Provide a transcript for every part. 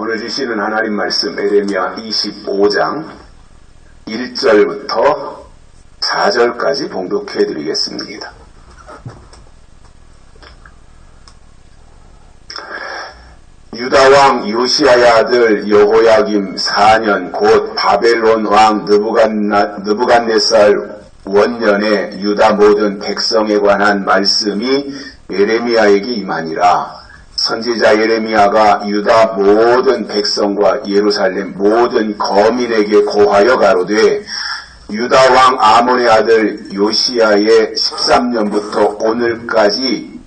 보내주시는 하나님 말씀 에레미야 25장 1절부터 4절까지 봉독해 드리겠습니다. 유다왕 요시야의 아들 여호야김 4년 곧 바벨론 왕 느부갓네살 원년에 유다 모든 백성에 관한 말씀이 예레미야에게 임하니라. 선지자 예레미야가 유다 모든 백성과 예루살렘 모든 거민에게 고하여 가로되 유다 왕 아몬의 아들 요시야의 13년부터 오늘까지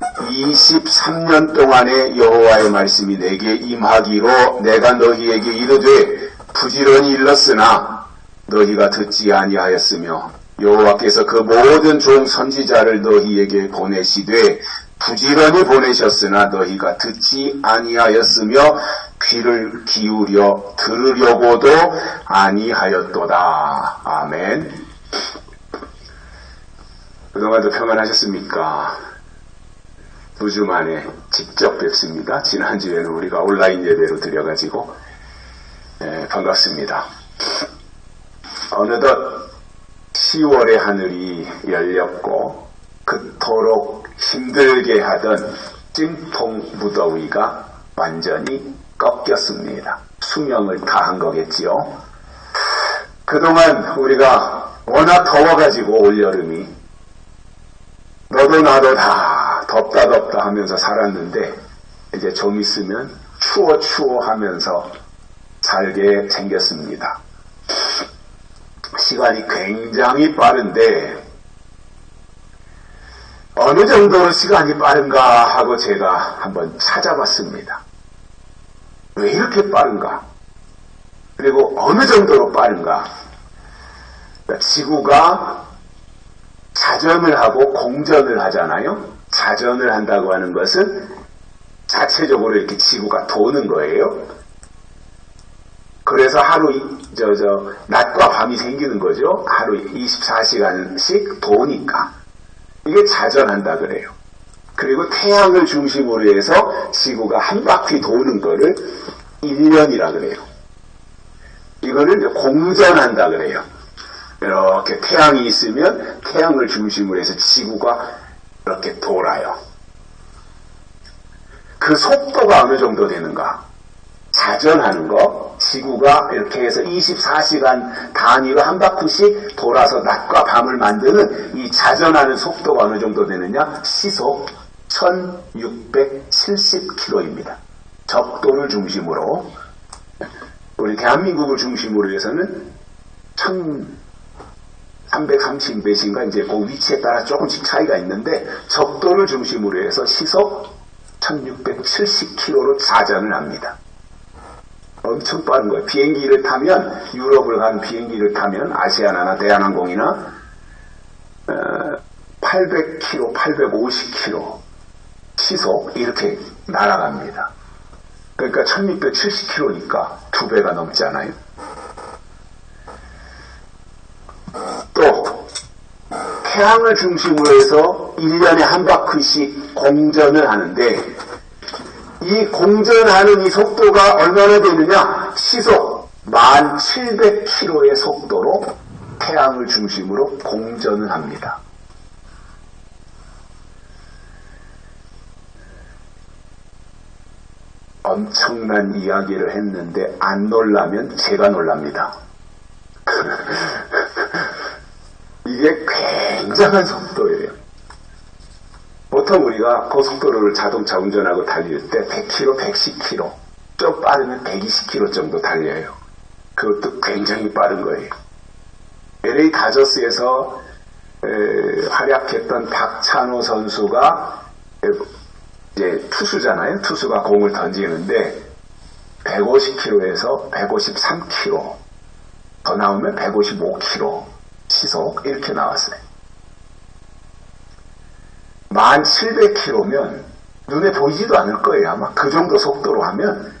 23년 동안의 여호와의 말씀이 내게 임하기로 내가 너희에게 이르되 부지런히 일렀으나 너희가 듣지 아니하였으며 여호와께서 그 모든 종 선지자를 너희에게 보내시되 부지런히 보내셨으나 너희가 듣지 아니하였으며 귀를 기울여 들으려고도 아니하였도다. 아멘. 그동안도 평안하셨습니까? 2주 만에 직접 뵙습니다. 지난주에는 우리가 온라인 예배로 드려가지고 반갑습니다. 어느덧 10월의 하늘이 열렸고 그토록 힘들게 하던 찜통 무더위가 완전히 꺾였습니다. 수명을 다한 거겠지요. 그동안 우리가 워낙 더워가지고 올여름이 너도 나도 다 덥다 하면서 살았는데 이제 좀 있으면 추워 하면서 살게 생겼습니다. 시간이 굉장히 빠른데 어느 정도로 시간이 빠른가 하고 제가 한번 찾아봤습니다. 왜 이렇게 빠른가? 그리고 어느 정도로 빠른가? 지구가 자전을 하고 공전을 하잖아요. 자전을 한다고 하는 것은 자체적으로 이렇게 지구가 도는 거예요. 그래서 하루 낮과 밤이 생기는 거죠. 하루 24시간씩 도니까. 이게 자전한다 그래요. 그리고 태양을 중심으로 해서 지구가 한 바퀴 도는 거를 1년이라 그래요. 이거를 공전한다 그래요. 이렇게 태양이 있으면 태양을 중심으로 해서 지구가 이렇게 돌아요. 그 속도가 어느 정도 되는가? 자전하는 거, 지구가 이렇게 해서 24시간 단위로 한 바퀴씩 돌아서 낮과 밤을 만드는 이 자전하는 속도가 어느 정도 되느냐? 시속 1670km입니다. 적도를 중심으로, 우리 대한민국을 중심으로 해서는 1330배인가 이제 그 위치에 따라 조금씩 차이가 있는데 적도를 중심으로 해서 시속 1670km로 자전을 합니다. 엄청 빠른 거예요. 비행기를 타면, 유럽을 간 비행기를 타면, 아시아나나 대한항공이나 800km, 850km 시속 이렇게 날아갑니다. 그러니까 1670km니까 2배가 넘잖아요. 또 태양을 중심으로 해서 1년에 한 바퀴씩 공전을 하는데 이 공전하는 이 속도가 얼마나 되느냐? 시속 1700km의 속도로 태양을 중심으로 공전을 합니다. 엄청난 이야기를 했는데 안 놀라면 제가 놀랍니다. 이게 굉장한 속도예요. 보통 우리가 고속도로를 자동차 운전하고 달릴 때 100km, 110km, 좀 빠르면 120km 정도 달려요. 그것도 굉장히 빠른 거예요. LA 다저스에서 활약했던 박찬호 선수가 이제 투수잖아요. 투수가 공을 던지는데 150km에서 153km, 더 나오면 155km 시속 이렇게 나왔어요. 1700km면 눈에 보이지도 않을 거예요. 아마 그 정도 속도로 하면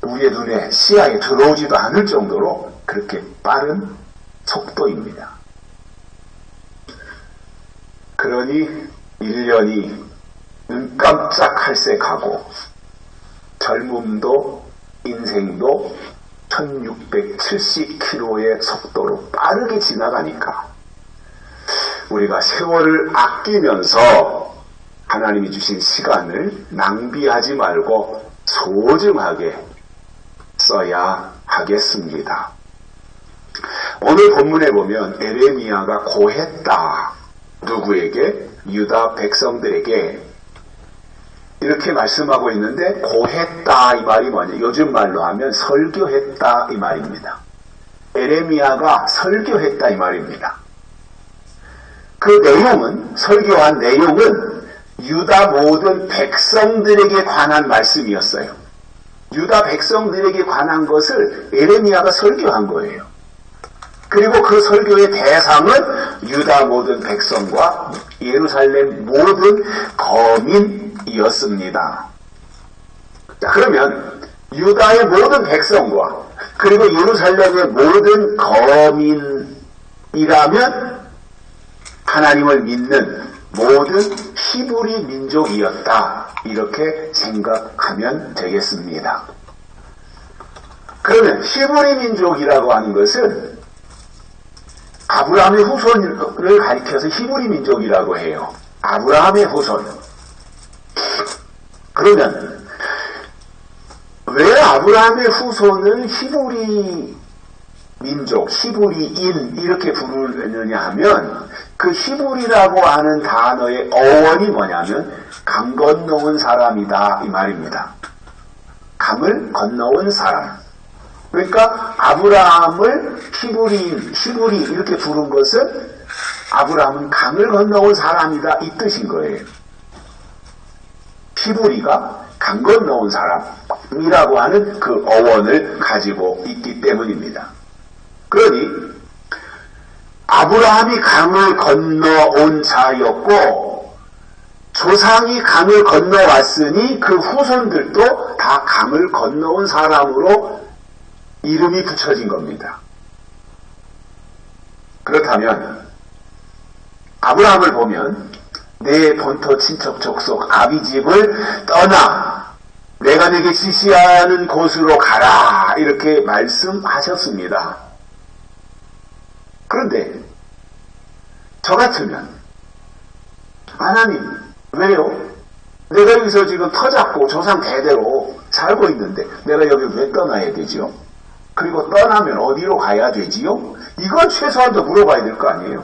우리의 눈에 시야에 들어오지도 않을 정도로 그렇게 빠른 속도입니다. 그러니 1년이 눈 깜짝할 새 가고 젊음도 인생도 1670km의 속도로 빠르게 지나가니까 우리가 세월을 아끼면서 하나님이 주신 시간을 낭비하지 말고 소중하게 써야 하겠습니다. 오늘 본문에 보면 에레미야가 고했다. 누구에게? 유다 백성들에게 이렇게 말씀하고 있는데 고했다 이 말이 뭐냐? 요즘 말로 하면 설교했다 이 말입니다. 에레미야가 설교했다 이 말입니다. 그 내용은 설교한 내용은 유다 모든 백성들에게 관한 말씀이었어요. 유다 백성들에게 관한 것을 에레미야가 설교한 거예요. 그리고 그 설교의 대상은 유다 모든 백성과 예루살렘 모든 거민이었습니다. 자, 그러면 유다의 모든 백성과 그리고 예루살렘의 모든 거민이라면 하나님을 믿는 모든 히브리 민족이었다. 이렇게 생각하면 되겠습니다. 그러면 히브리 민족이라고 하는 것은 아브라함의 후손을 가리켜서 히브리 민족이라고 해요. 아브라함의 후손. 그러면 왜 아브라함의 후손을 히브리 민족, 히브리인 이렇게 부르느냐 하면 그 히브리라고 하는 단어의 어원이 뭐냐면 강 건너온 사람이다 이 말입니다. 강을 건너온 사람. 그러니까 아브라함을 히브리 이렇게 부른 것은 아브라함은 강을 건너온 사람이다 이 뜻인 거예요. 히브리가 강 건너온 사람이라고 하는 그 어원을 가지고 있기 때문입니다. 그러니 아브라함이 강을 건너온 자였고 조상이 강을 건너왔으니 그 후손들도 다 강을 건너온 사람으로 이름이 붙여진 겁니다. 그렇다면 아브라함을 보면 내 본토 친척 족속 아비집을 떠나 내가 내게 지시하는 곳으로 가라 이렇게 말씀하셨습니다. 그런데 저 같으면 하나님 왜요? 내가 여기서 지금 터잡고 조상 대대로 살고 있는데 내가 여기 왜 떠나야 되지요? 그리고 떠나면 어디로 가야 되지요? 이건 최소한도 물어봐야 될 거 아니에요.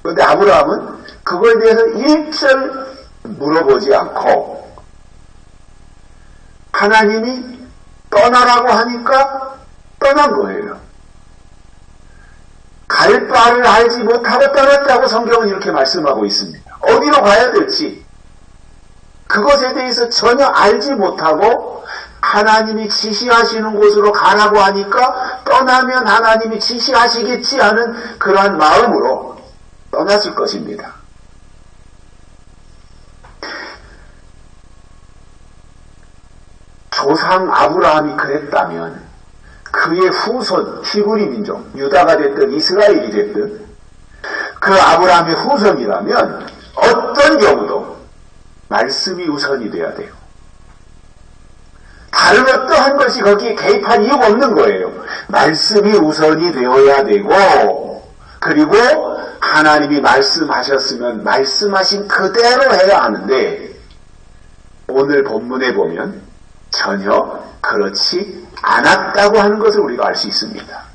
그런데 아브라함은 그거에 대해서 일절 물어보지 않고 하나님이 떠나라고 하니까 떠난 거예요. 갈 바를 알지 못하고 떠났다고 성경은 이렇게 말씀하고 있습니다. 어디로 가야 될지 그것에 대해서 전혀 알지 못하고 하나님이 지시하시는 곳으로 가라고 하니까 떠나면 하나님이 지시하시겠지 하는 그러한 마음으로 떠났을 것입니다. 조상 아브라함이 그랬다면 그의 후손 히브리 민족 유다가 됐든 이스라엘이 됐든 그 아브라함의 후손이라면 어떤 경우도 말씀이 우선이 돼야 돼요. 다른 어떠한 것이 거기에 개입할 이유가 없는 거예요. 말씀이 우선이 되어야 되고 그리고 하나님이 말씀하셨으면 말씀하신 그대로 해야 하는데 오늘 본문에 보면 전혀 그렇지 않았다고 하는 것을 우리가 알 수 있습니다.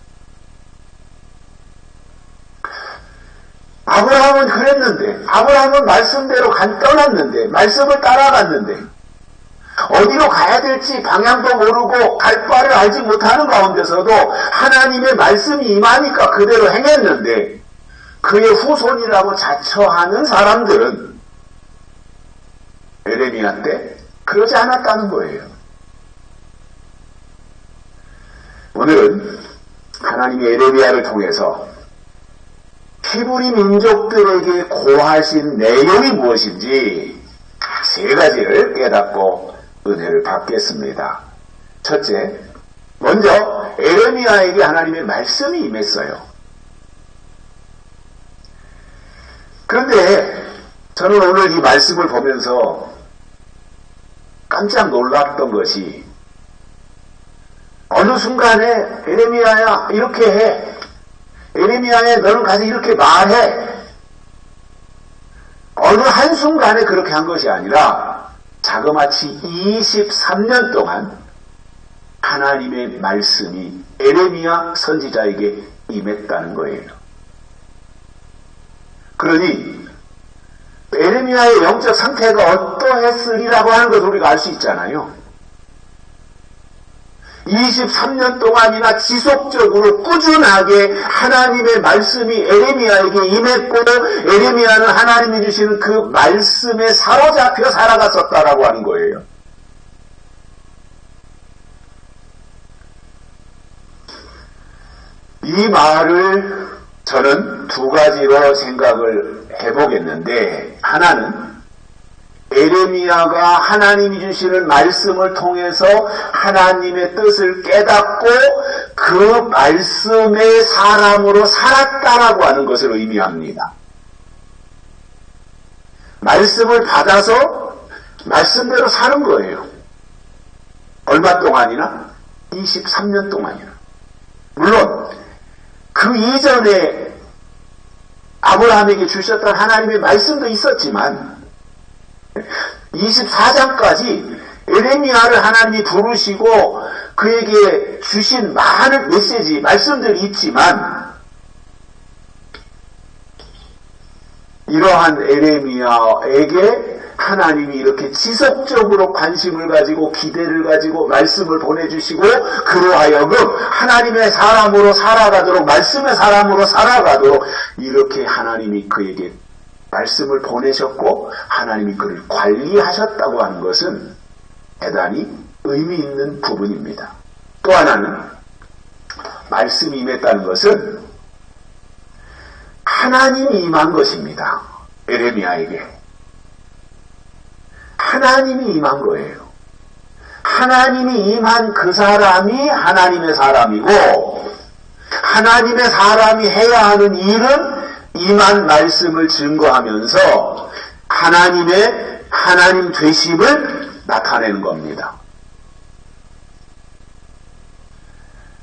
아브라함은 그랬는데 아브라함은 말씀대로 떠났는데 말씀을 따라갔는데 어디로 가야 될지 방향도 모르고 갈 바를 알지 못하는 가운데서도 하나님의 말씀이 임하니까 그대로 행했는데 그의 후손이라고 자처하는 사람들은 에레미야 때 그러지 않았다는 거예요. 오늘은 하나님이 에레미야를 통해서 히브리 민족들에게 고하신 내용이 무엇인지 세 가지를 깨닫고 은혜를 받겠습니다. 첫째, 먼저 에레미야에게 하나님의 말씀이 임했어요. 그런데 저는 오늘 이 말씀을 보면서 깜짝 놀랐던 것이 어느 순간에 에레미야야 이렇게 해. 에레미야야 너는 가서 이렇게 말해. 어느 한순간에 그렇게 한 것이 아니라 자그마치 23년 동안 하나님의 말씀이 에레미야 선지자에게 임했다는 거예요. 그러니 에레미야의 영적 상태가 어떠했으리라고 하는 것을 우리가 알 수 있잖아요. 23년 동안이나 지속적으로 꾸준하게 하나님의 말씀이 에레미야에게 임했고 에레미야는 하나님이 주시는 그 말씀에 사로잡혀 살아갔었다라고 하는 거예요. 이 말을 저는 두 가지로 생각을 해보겠는데, 하나는 에레미야가 하나님이 주시는 말씀을 통해서 하나님의 뜻을 깨닫고 그 말씀의 사람으로 살았다라고 하는 것을 의미합니다. 말씀을 받아서 말씀대로 사는 거예요. 얼마 동안이나? 23년 동안이나. 물론 그 이전에 아브라함에게 주셨던 하나님의 말씀도 있었지만 24장까지 에레미야를 하나님이 부르시고 그에게 주신 많은 메시지, 말씀들이 있지만 이러한 에레미야에게 하나님이 이렇게 지속적으로 관심을 가지고 기대를 가지고 말씀을 보내주시고 그로 하여금 하나님의 사람으로 살아가도록, 말씀의 사람으로 살아가도록 이렇게 하나님이 그에게 말씀을 보내셨고 하나님이 그를 관리하셨다고 하는 것은 대단히 의미 있는 부분입니다. 또 하나는 말씀이 임했다는 것은 하나님이 임한 것입니다. 에레미야에게 하나님이 임한 거예요. 하나님이 임한 그 사람이 하나님의 사람이고 하나님의 사람이 해야 하는 일은 임한 말씀을 증거하면서 하나님의 하나님 되심을 나타내는 겁니다.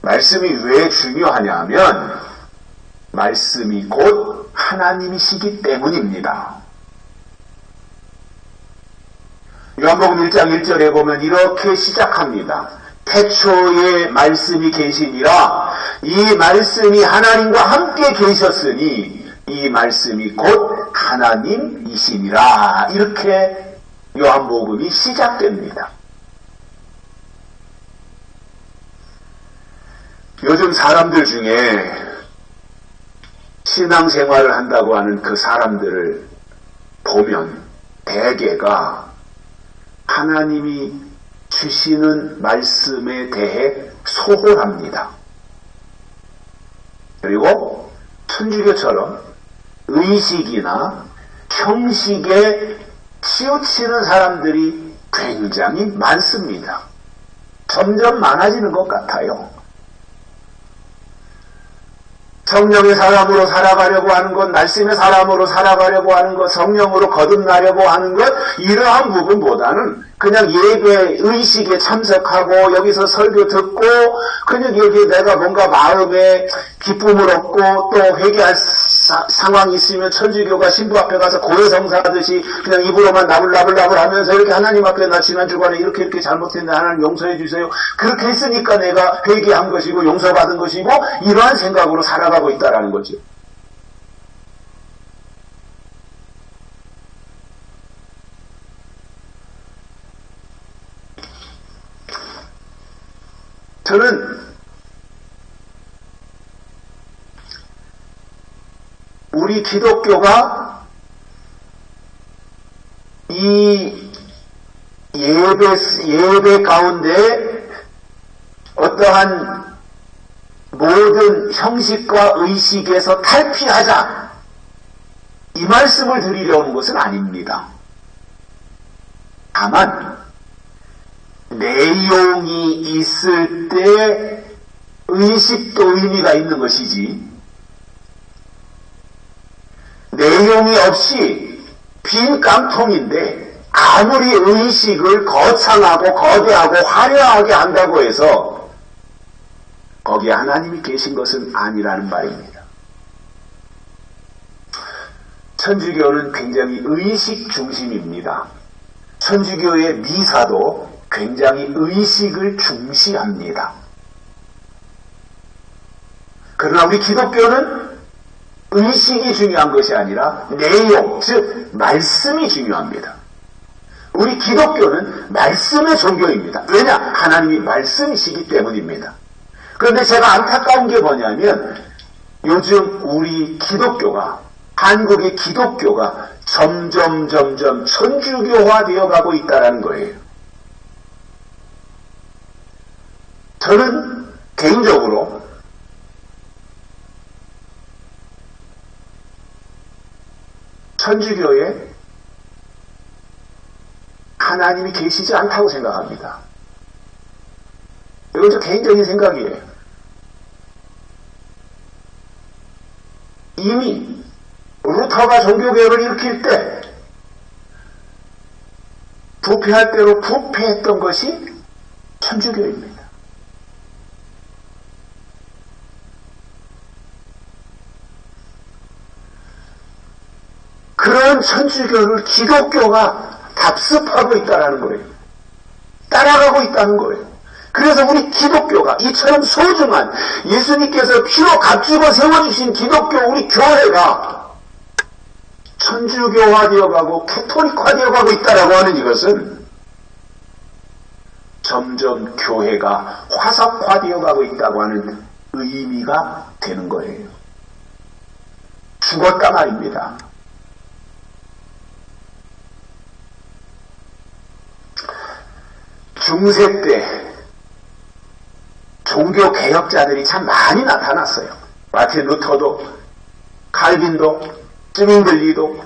말씀이 왜 중요하냐 하면 말씀이 곧 하나님이시기 때문입니다. 요한복음 1장 1절에 보면 이렇게 시작합니다. 태초에 말씀이 계시니라. 이 말씀이 하나님과 함께 계셨으니 이 말씀이 곧 하나님이시니라. 이렇게 요한복음이 시작됩니다. 요즘 사람들 중에 신앙생활을 한다고 하는 그 사람들을 보면 대개가 하나님이 주시는 말씀에 대해 소홀합니다. 그리고 천주교처럼 의식이나 형식에 치우치는 사람들이 굉장히 많습니다. 점점 많아지는 것 같아요. 성령의 사람으로 살아가려고 하는 것, 말씀의 사람으로 살아가려고 하는 것, 성령으로 거듭나려고 하는 것, 이러한 부분보다는 그냥 예배 의식에 참석하고 여기서 설교 듣고 그냥 여기에 내가 뭔가 마음에 기쁨을 얻고 또 회개할 상황이 있으면 천주교가 신부 앞에 가서 고해성사하듯이 그냥 입으로만 나불나불 하면서 이렇게 하나님 앞에 나 지난 주간에 이렇게 잘못했는데 하나님 용서해 주세요. 그렇게 했으니까 내가 회개한 것이고 용서받은 것이고 이러한 생각으로 살아가고 있다라는 거죠. 저는 우리 기독교가 이 예배 가운데 어떠한 모든 형식과 의식에서 탈피하자 이 말씀을 드리려는 것은 아닙니다. 다만 내용이 있을 때 의식도 의미가 있는 것이지 내용이 없이 빈 깡통인데 아무리 의식을 거창하고 거대하고 화려하게 한다고 해서 거기에 하나님이 계신 것은 아니라는 말입니다. 천주교는 굉장히 의식 중심입니다. 천주교의 미사도 굉장히 의식을 중시합니다. 그러나 우리 기독교는 의식이 중요한 것이 아니라 내용, 즉 말씀이 중요합니다. 우리 기독교는 말씀의 종교입니다. 왜냐? 하나님이 말씀이시기 때문입니다. 그런데 제가 안타까운 게 뭐냐면 요즘 우리 기독교가, 한국의 기독교가 점점 천주교화 되어가고 있다는 거예요. 저는 개인적으로 천주교에 하나님이 계시지 않다고 생각합니다. 이건 저 개인적인 생각이에요. 이미 루터가 종교개혁을 일으킬 때 부패할 대로 부패했던 것이 천주교입니다. 그런 천주교를 기독교가 답습하고 있다는 거예요. 따라가고 있다는 거예요. 그래서 우리 기독교가 이처럼 소중한 예수님께서 피로 값주고 세워주신 기독교 우리 교회가 천주교화 되어가고 캐토릭화 되어가고 있다라고 하는 이것은 점점 교회가 화석화 되어가고 있다고 하는 의미가 되는 거예요. 죽었다 말입니다. 중세 때 종교 개혁자들이 참 많이 나타났어요. 마틴 루터도, 칼빈도, 쯔밍들리도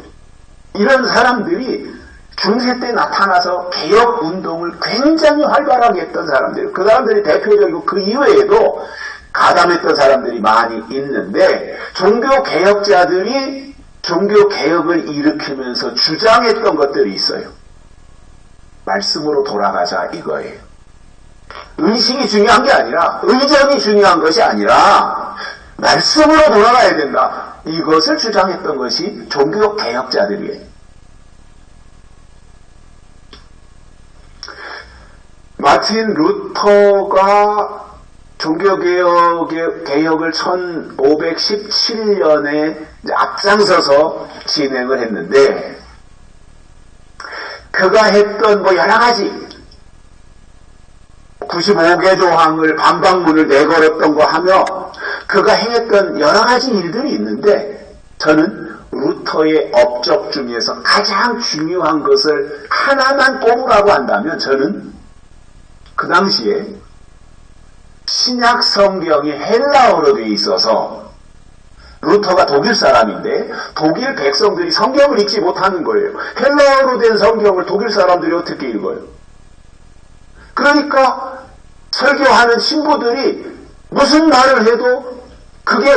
이런 사람들이 중세 때 나타나서 개혁 운동을 굉장히 활발하게 했던 사람들, 그 사람들이 대표적이고 그 이외에도 가담했던 사람들이 많이 있는데 종교 개혁자들이 종교 개혁을 일으키면서 주장했던 것들이 있어요. 말씀으로 돌아가자 이거예요. 의식이 중요한 게 아니라, 의전이 중요한 것이 아니라 말씀으로 돌아가야 된다. 이것을 주장했던 것이 종교 개혁자들이에요. 마틴 루터가 종교개혁을 1517년에 앞장서서 진행을 했는데, 그가 했던 여러 가지 95개 조항을 반박문을 내걸었던 거 하며 그가 행했던 여러 가지 일들이 있는데, 저는 루터의 업적 중에서 가장 중요한 것을 하나만 꼽으라고 한다면 저는 그 당시에 신약 성경이 헬라어로 되어 있어서, 루터가 독일 사람인데 독일 백성들이 성경을 읽지 못하는 거예요. 헬라어로 된 성경을 독일 사람들이 어떻게 읽어요? 그러니까 설교하는 신부들이 무슨 말을 해도 그게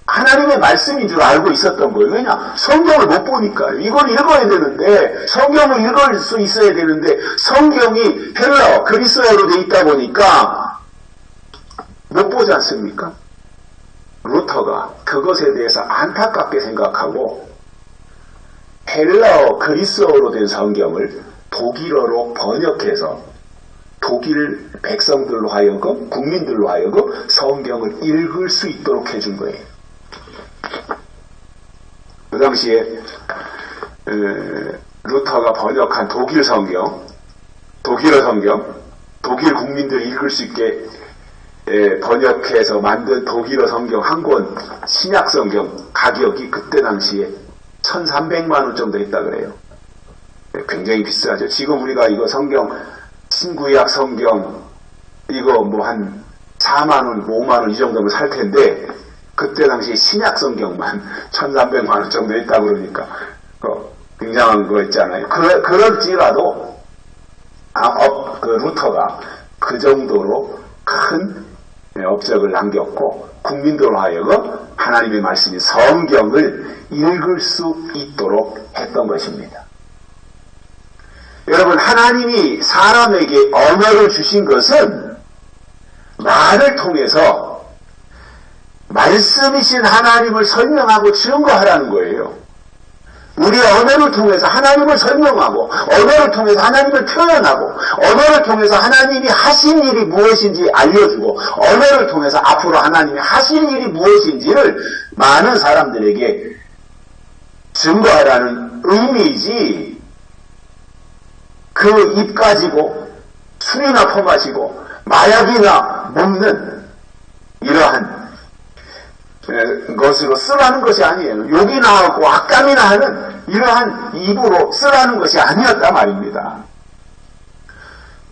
하나님의 말씀인 줄 알고 있었던 거예요. 왜냐? 성경을 못 보니까요. 이걸 읽어야 되는데, 성경을 읽을 수 있어야 되는데 성경이 헬라어, 그리스어로 되어 있다 보니까 못 보지 않습니까? 루터가 그것에 대해서 안타깝게 생각하고 헬라어, 그리스어로 된 성경을 독일어로 번역해서 독일 백성들로 하여금, 국민들로 하여금 성경을 읽을 수 있도록 해준 거예요. 그 당시에 루터가 번역한 독일 성경, 독일어 성경, 독일 국민들이 읽을 수 있게 번역해서 만든 독일어 성경 한 권, 신약 성경 가격이 그때 당시에 1,300만 원 정도 했다 그래요. 굉장히 비싸죠. 지금 우리가 이거 성경, 신구약 성경 이거 한 4만 원, 5만 원 이 정도면 살 텐데 그때 당시 신약 성경만 1,300만 원 정도 했다 그러니까 굉장한 거 있잖아요. 그럴지라도 그 루터가 그 정도로 큰 업적을 남겼고 국민들로 하여금 하나님의 말씀인 성경을 읽을 수 있도록 했던 것입니다. 여러분, 하나님이 사람에게 언어를 주신 것은 말을 통해서 말씀이신 하나님을 설명하고 증거하라는 거예요. 우리의 언어를 통해서 하나님을 설명하고, 언어를 통해서 하나님을 표현하고, 언어를 통해서 하나님이 하신 일이 무엇인지 알려주고, 언어를 통해서 앞으로 하나님이 하실 일이 무엇인지를 많은 사람들에게 증거하라는 의미이지, 그 입 가지고 술이나 퍼마시고 마약이나 먹는 이러한 것으로 쓰라는 것이 아니에요. 욕이나 하고 악감이나 하는 이러한 입으로 쓰라는 것이 아니었단 말입니다.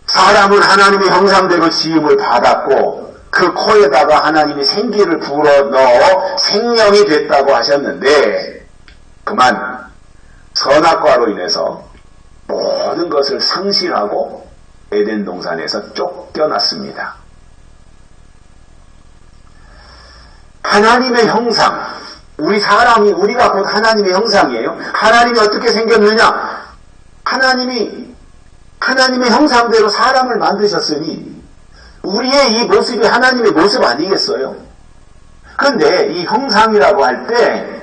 사람은 하나님의 형상대로 지음을 받았고 그 코에다가 하나님이 생기를 불어넣어 생명이 됐다고 하셨는데, 그만 선악과로 인해서 모든 것을 상실하고 에덴 동산에서 쫓겨났습니다. 하나님의 형상, 우리가 곧 하나님의 형상이에요. 하나님이 어떻게 생겼느냐? 하나님의 형상대로 사람을 만드셨으니 우리의 이 모습이 하나님의 모습 아니겠어요? 그런데 이 형상이라고 할 때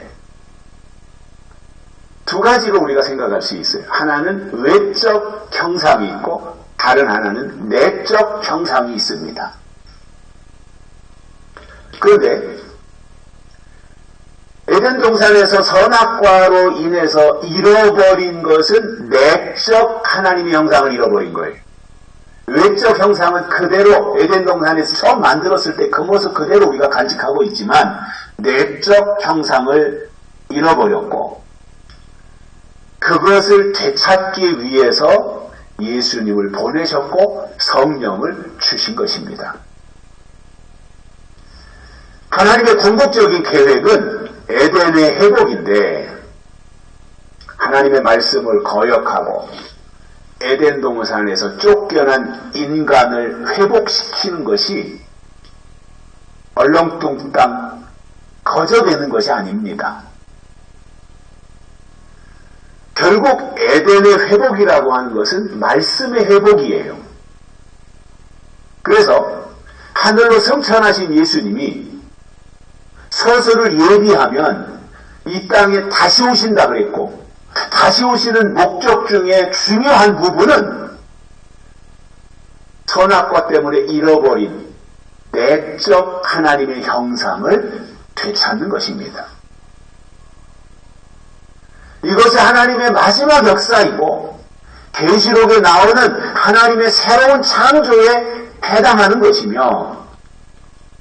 두 가지로 우리가 생각할 수 있어요. 하나는 외적 형상이 있고 다른 하나는 내적 형상이 있습니다. 그런데 에덴 동산에서 선악과로 인해서 잃어버린 것은 내적 하나님의 형상을 잃어버린 거예요. 외적 형상은 그대로 에덴 동산에서 처음 만들었을 때 그 모습 그대로 우리가 간직하고 있지만 내적 형상을 잃어버렸고, 그것을 되찾기 위해서 예수님을 보내셨고 성령을 주신 것입니다. 하나님의 궁극적인 계획은 에덴의 회복인데, 하나님의 말씀을 거역하고 에덴 동산에서 쫓겨난 인간을 회복시키는 것이 얼렁뚱땅 거저되는 것이 아닙니다. 결국 에덴의 회복이라고 하는 것은 말씀의 회복이에요. 그래서 하늘로 승천하신 예수님이 서서를 예비하면 이 땅에 다시 오신다 그랬고, 다시 오시는 목적 중에 중요한 부분은 선악과 때문에 잃어버린 내적 하나님의 형상을 되찾는 것입니다. 이것이 하나님의 마지막 역사이고 계시록에 나오는 하나님의 새로운 창조에 해당하는 것이며,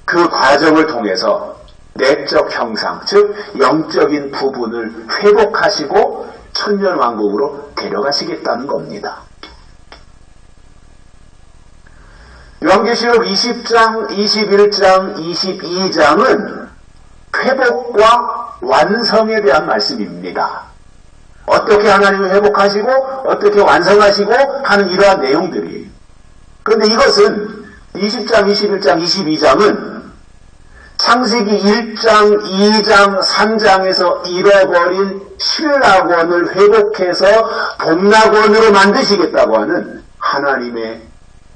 그 과정을 통해서 내적 형상, 즉 영적인 부분을 회복하시고 천년왕국으로 데려가시겠다는 겁니다. 요한계시록 20장, 21장, 22장은 회복과 완성에 대한 말씀입니다. 어떻게 하나님을 회복하시고 어떻게 완성하시고 하는 이러한 내용들이. 그런데 이것은 20장, 21장, 22장은 창세기 1장, 2장, 3장에서 잃어버린 신락원을 회복해서 복락원으로 만드시겠다고 하는 하나님의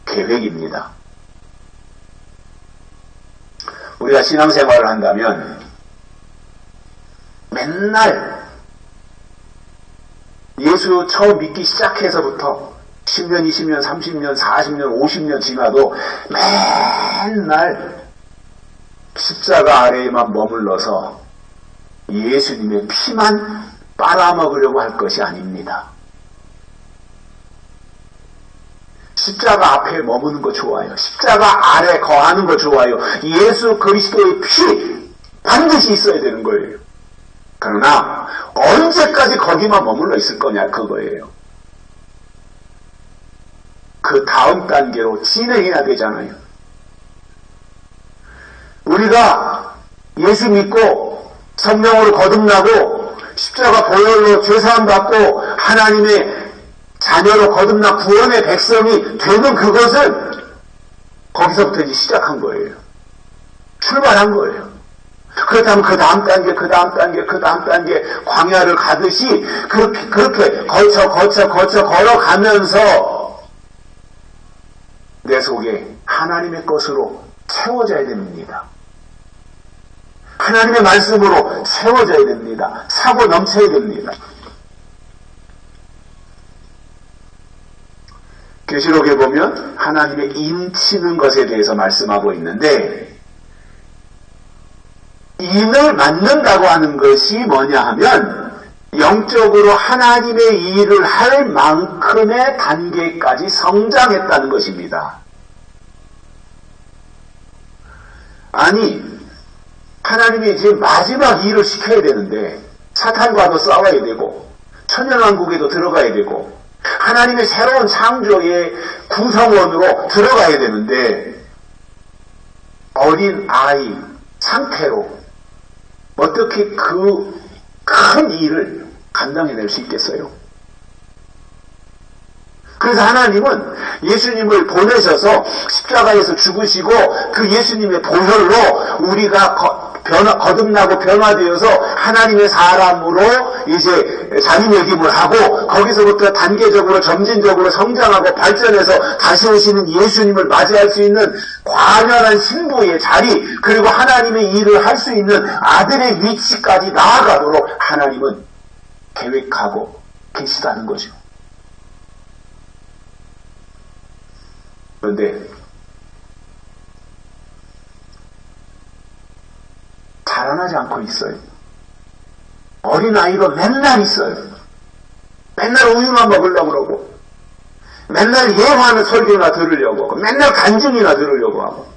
계획입니다. 우리가 신앙생활을 한다면 맨날 예수 처음 믿기 시작해서부터 10년, 20년, 30년, 40년, 50년 지나도 맨날 십자가 아래에만 머물러서 예수님의 피만 빨아먹으려고 할 것이 아닙니다. 십자가 앞에 머무는 거 좋아요. 십자가 아래 거하는 거 좋아요. 예수 그리스도의 피 반드시 있어야 되는 거예요. 그러나 언제까지 거기만 머물러 있을 거냐, 그거예요. 그 다음 단계로 진행해야 되잖아요. 우리가 예수 믿고 성령으로 거듭나고 십자가 보혈로 죄사함 받고 하나님의 자녀로 거듭나 구원의 백성이 되는 그것은 거기서부터 이제 시작한 거예요. 출발한 거예요. 그렇다면 그 다음 단계, 그 다음 단계, 그 다음 단계 광야를 가듯이 그렇게 걸어가면서 내 속에 하나님의 것으로 채워져야 됩니다. 하나님의 말씀으로 채워져야 됩니다. 사고 넘쳐야 됩니다. 계시록에 보면 하나님의 인치는 것에 대해서 말씀하고 있는데, 인을 맞는다고 하는 것이 뭐냐 하면 영적으로 하나님의 일을 할 만큼의 단계까지 성장했다는 것입니다. 아니, 하나님이 이제 마지막 일을 시켜야 되는데 사탄과도 싸워야 되고 천연왕국에도 들어가야 되고 하나님의 새로운 창조의 구성원으로 들어가야 되는데 어린 아이 상태로 어떻게 그 큰 일을 감당해낼 수 있겠어요? 그래서 하나님은 예수님을 보내셔서 십자가에서 죽으시고 그 예수님의 보혈로 우리가 거듭나고 변화되어서 하나님의 사람으로 이제 자리매김을 하고 거기서부터 단계적으로 점진적으로 성장하고 발전해서 다시 오시는 예수님을 맞이할 수 있는 과연한 신부의 자리, 그리고 하나님의 일을 할 수 있는 아들의 위치까지 나아가도록 하나님은 계획하고 계시다는 거죠. 그런데 자라나지 않고 있어요. 어린아이로 맨날 있어요. 맨날 우유만 먹으려고 그러고 맨날 예화하는 설교나 들으려고 하고 맨날 간증이나 들으려고 하고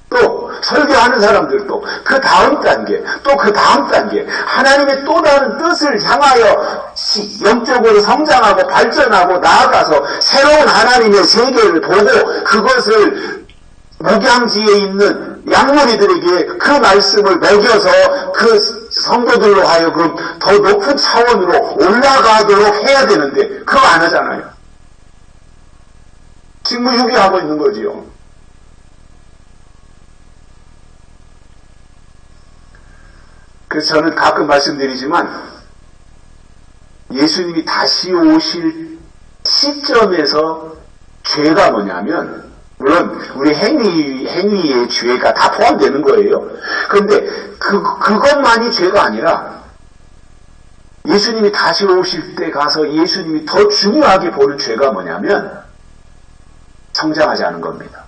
또 설교하는 사람들도 그 다음 단계, 또 그 다음 단계, 하나님의 또 다른 뜻을 향하여 영적으로 성장하고 발전하고 나아가서 새로운 하나님의 세계를 보고 그것을 목양지에 있는 양머리들에게 그 말씀을 먹여서 그 성도들로 하여금 더 높은 차원으로 올라가도록 해야 되는데 그거 안 하잖아요. 직무유기하고 있는 거지요. 그래서 저는 가끔 말씀드리지만 예수님이 다시 오실 시점에서 죄가 뭐냐면 물론 우리 행위의 죄가 다 포함되는 거예요. 그런데 그것만이 죄가 아니라 예수님이 다시 오실 때 가서 예수님이 더 중요하게 보는 죄가 뭐냐면 성장하지 않은 겁니다.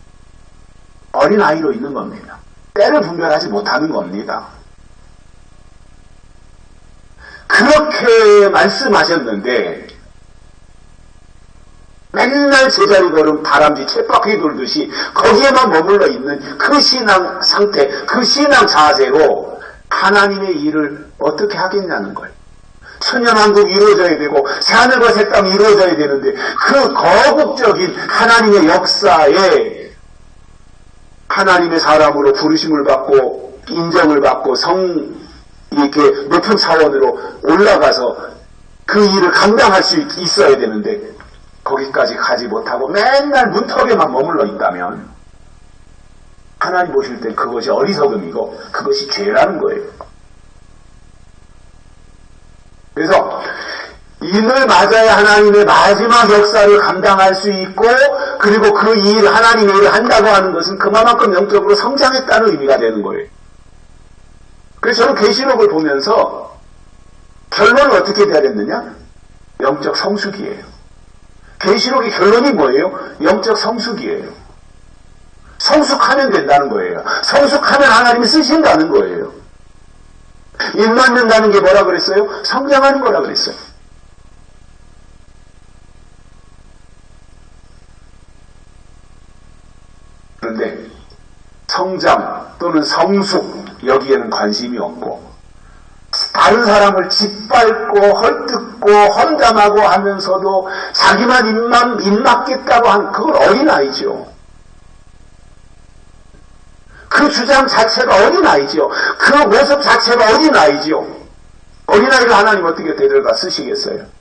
어린아이로 있는 겁니다. 때를 분별하지 못하는 겁니다. 그렇게 말씀하셨는데 맨날 제자리 걸음 다람쥐 쳇바퀴 돌듯이 거기에만 머물러 있는 그 신앙 상태, 그 신앙 자세로 하나님의 일을 어떻게 하겠냐는 거예요. 천연왕국 이루어져야 되고 새하늘과 새 땅이 이루어져야 되는데 그 거국적인 하나님의 역사에 하나님의 사람으로 부르심을 받고 인정을 받고 이렇게 높은 차원으로 올라가서 그 일을 감당할 수 있어야 되는데 거기까지 가지 못하고 맨날 문턱에만 머물러 있다면 하나님 보실 때 그것이 어리석음이고 그것이 죄라는 거예요. 그래서 인을 맞아야 하나님의 마지막 역사를 감당할 수 있고 그리고 그 일, 하나님의 일을 한다고 하는 것은 그만큼 영적으로 성장했다는 의미가 되는 거예요. 그래서 저는 계시록을 보면서 결론은 어떻게 돼야 됐느냐? 영적 성숙이에요. 계시록의 결론이 뭐예요? 영적 성숙이에요. 성숙하면 된다는 거예요. 성숙하면 하나님이 쓰신다는 거예요. 입 맞는다는 게 뭐라 그랬어요? 성장하는 거라 그랬어요. 그런데 성장 또는 성숙 여기에는 관심이 없고 다른 사람을 짓밟고 헐뜯고 헌담하고 하면서도 자기만 입 맞겠다고 하는 그건 어린아이죠. 그 주장 자체가 어린아이죠. 그 모습 자체가 어린아이죠. 어린아이를 하나님 어떻게 데려다 쓰시겠어요?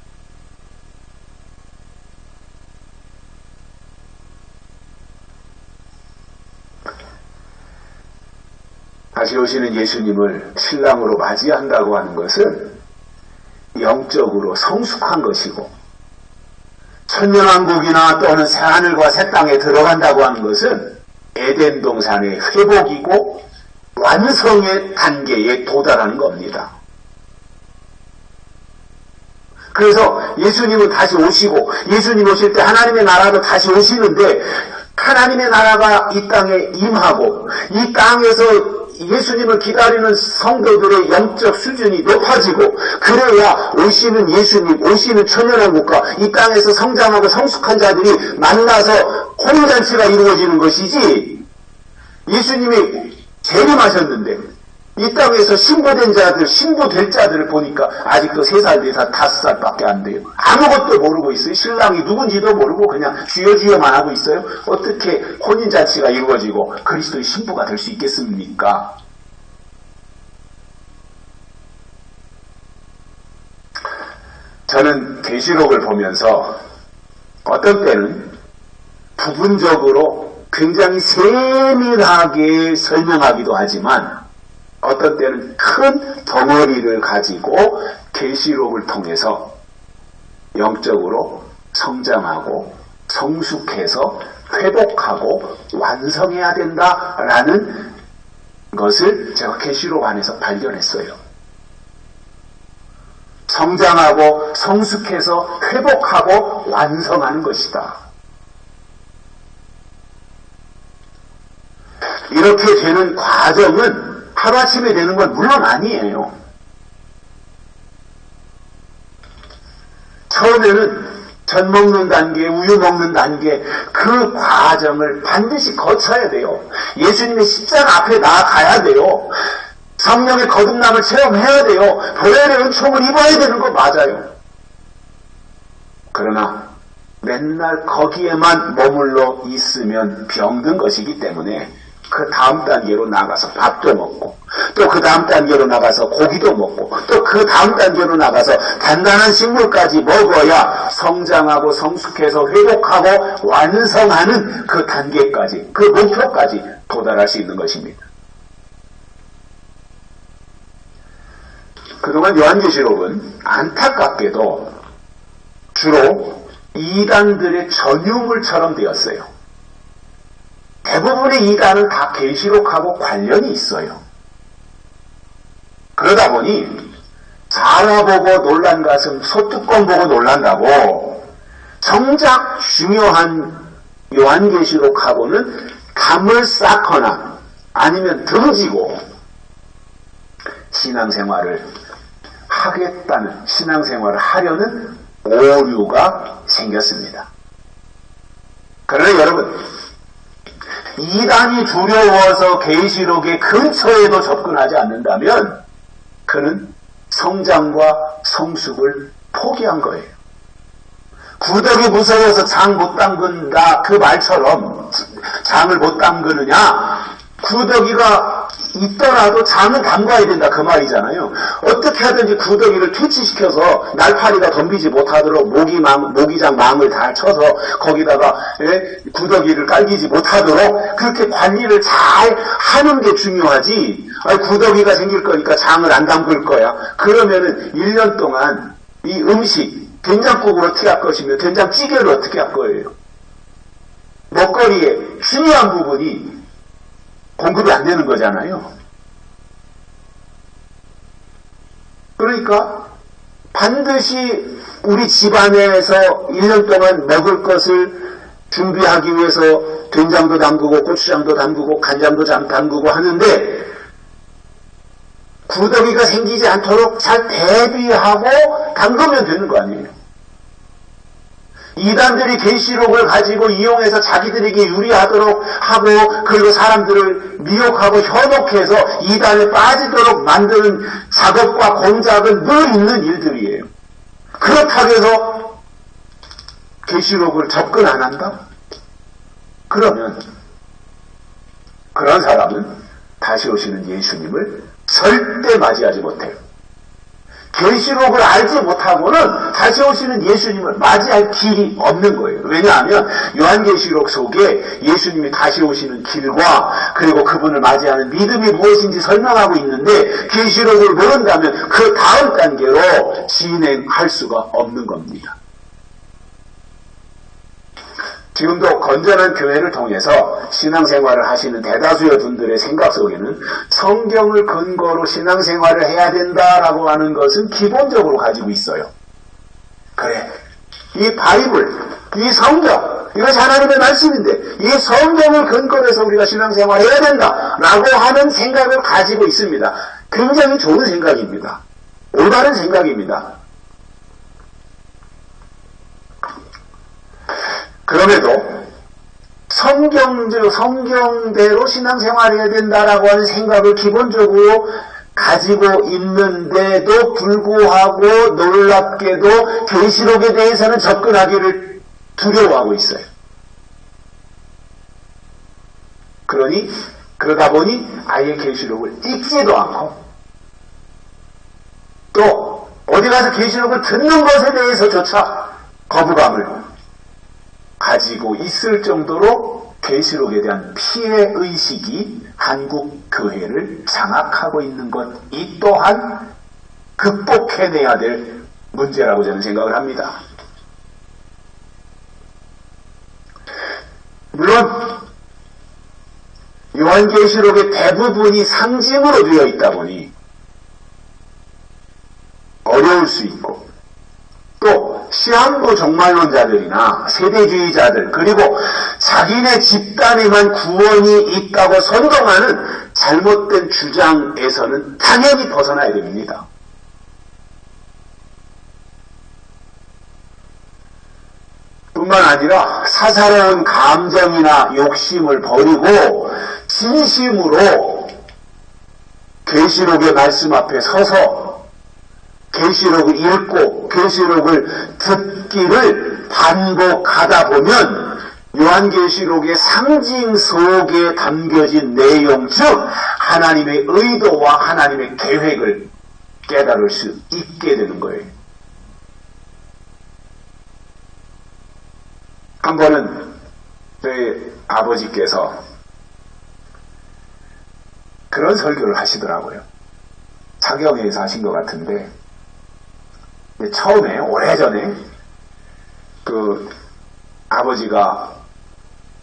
다시 오시는 예수님을 신랑으로 맞이한다고 하는 것은 영적으로 성숙한 것이고, 천년왕국이나 또는 새하늘과 새 땅에 들어간다고 하는 것은 에덴 동산의 회복이고 완성의 단계에 도달하는 겁니다. 그래서 예수님은 다시 오시고, 예수님 오실 때 하나님의 나라도 다시 오시는데, 하나님의 나라가 이 땅에 임하고, 이 땅에서 예수님을 기다리는 성도들의 영적 수준이 높아지고, 그래야 오시는 예수님, 오시는 천연왕국과 이 땅에서 성장하고 성숙한 자들이 만나서 혼인잔치가 이루어지는 것이지, 예수님이 재림하셨는데 이 땅에서 신부된 자들, 신부될 자들을 보니까 아직도 3살, 4살, 5살밖에 안 돼요. 아무것도 모르고 있어요. 신랑이 누군지도 모르고 그냥 주여주여만 하고 있어요. 어떻게 혼인잔치가 이루어지고 그리스도의 신부가 될 수 있겠습니까? 저는 계시록을 보면서 어떤 때는 부분적으로 굉장히 세밀하게 설명하기도 하지만, 어떤 때는 큰 덩어리를 가지고 계시록을 통해서 영적으로 성장하고 성숙해서 회복하고 완성해야 된다라는 것을 제가 계시록 안에서 발견했어요. 성장하고 성숙해서 회복하고 완성하는 것이다. 이렇게 되는 과정은 하루아침에 되는 건 물론 아니에요. 처음에는 전 먹는 단계, 우유 먹는 단계, 그 과정을 반드시 거쳐야 돼요. 예수님의 십자가 앞에 나아가야 돼요. 성령의 거듭남을 체험해야 돼요. 보혈의 은총을 입어야 되는 거 맞아요. 그러나 맨날 거기에만 머물러 있으면 병든 것이기 때문에 그 다음 단계로 나가서 밥도 먹고, 또 그 다음 단계로 나가서 고기도 먹고, 또 그 다음 단계로 나가서 단단한 식물까지 먹어야 성장하고 성숙해서 회복하고 완성하는 그 단계까지, 그 목표까지 도달할 수 있는 것입니다. 그동안 요한계시록은 안타깝게도 주로 이단들의 전유물처럼 되었어요. 대부분의 이단은 다 계시록하고 관련이 있어요. 그러다 보니 자라 보고 놀란 가슴 소뚜껑 보고 놀란다고 정작 중요한 요한계시록하고는 담을 쌓거나 아니면 등지고 신앙생활을 하겠다는, 신앙생활을 하려는 오류가 생겼습니다. 그러나 여러분, 이단이 두려워서 계시록의 근처에도 접근하지 않는다면 그는 성장과 성숙을 포기한 거예요. 구덕이 무서워서 장 못 담근다, 그 말처럼 장을 못 담그느냐, 구더기가 있더라도 장은 담가야 된다, 그 말이잖아요. 어떻게 하든지 구더기를 퇴치시켜서 날파리가 덤비지 못하도록 모기장 망을 다 쳐서 거기다가 구더기를 깔기지 못하도록 그렇게 관리를 잘 하는 게 중요하지. 구더기가 생길 거니까 장을 안 담글 거야. 그러면은 1년 동안 이 음식, 된장국을 어떻게 할 것이며 된장찌개를 어떻게 할 거예요. 먹거리의 중요한 부분이 공급이 안 되는 거잖아요. 그러니까 반드시 우리 집안에서 1년 동안 먹을 것을 준비하기 위해서 된장도 담그고 고추장도 담그고 간장도 담그고 하는데 구더기가 생기지 않도록 잘 대비하고 담그면 되는 거 아니에요. 이단들이 계시록을 가지고 이용해서 자기들에게 유리하도록 하고 그리고 사람들을 미혹하고 현혹해서 이단에 빠지도록 만드는 작업과 공작은 늘 있는 일들이에요. 그렇다고 해서 계시록을 접근 안 한다? 그러면 그런 사람은 다시 오시는 예수님을 절대 맞이하지 못해요. 계시록을 알지 못하고는 다시 오시는 예수님을 맞이할 길이 없는 거예요. 왜냐하면 요한계시록 속에 예수님이 다시 오시는 길과 그리고 그분을 맞이하는 믿음이 무엇인지 설명하고 있는데 계시록을 모른다면 그 다음 단계로 진행할 수가 없는 겁니다. 지금도 건전한 교회를 통해서 신앙생활을 하시는 대다수의 분들의 생각 속에는 성경을 근거로 신앙생활을 해야 된다라고 하는 것은 기본적으로 가지고 있어요. 그래, 이 바이블, 이 성경, 이것이 하나님의 말씀인데 이 성경을 근거로 해서 우리가 신앙생활을 해야 된다라고 하는 생각을 가지고 있습니다. 굉장히 좋은 생각입니다. 올바른 생각입니다. 그럼에도 성경대로 신앙생활해야 된다라고 하는 생각을 기본적으로 가지고 있는데도 불구하고 놀랍게도 계시록에 대해서는 접근하기를 두려워하고 있어요. 그러다 보니 아예 계시록을 읽지도 않고 또 어디 가서 계시록을 듣는 것에 대해서조차 거부감을 가지고 있을 정도로 계시록에 대한 피해 의식이 한국 교회를 장악하고 있는 것, 이 또한 극복해내야 될 문제라고 저는 생각을 합니다. 물론 요한계시록의 대부분이 상징으로 되어 있다 보니 어려울 수 있고 또 시한부 종말론자들이나 세대주의자들 그리고 자기네 집단에만 구원이 있다고 선동하는 잘못된 주장에서는 당연히 벗어나야 됩니다. 뿐만 아니라 사사로운 감정이나 욕심을 버리고 진심으로 계시록의 말씀 앞에 서서 계시록을 읽고 계시록을 듣기를 반복하다 보면 요한계시록의 상징 속에 담겨진 내용 즉 하나님의 의도와 하나님의 계획을 깨달을 수 있게 되는 거예요. 한 번은 저희 아버지께서 그런 설교를 하시더라고요. 사경회에서 하신 것 같은데 처음에 오래전에 그 아버지가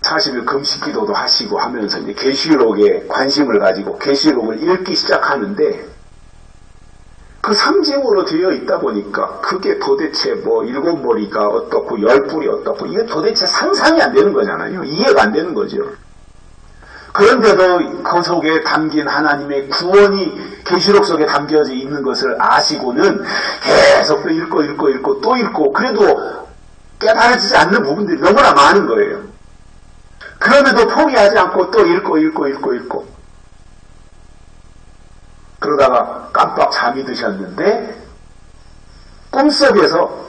40일 금식 기도도 하시고 하면서 이제 계시록에 관심을 가지고 계시록을 읽기 시작하는데 그 상징으로 되어 있다 보니까 그게 도대체 뭐 7머리가 어떻고 10뿔이 어떻고 이게 도대체 상상이 안 되는 거잖아요. 이해가 안 되는 거죠. 그런데도 그 속에 담긴 하나님의 구원이 계시록 속에 담겨져 있는 것을 아시고는 계속 또 읽고 또 읽고 그래도 깨달아지지 않는 부분들이 너무나 많은 거예요. 그럼에도 포기하지 않고 또 읽고 그러다가 깜빡 잠이 드셨는데 꿈속에서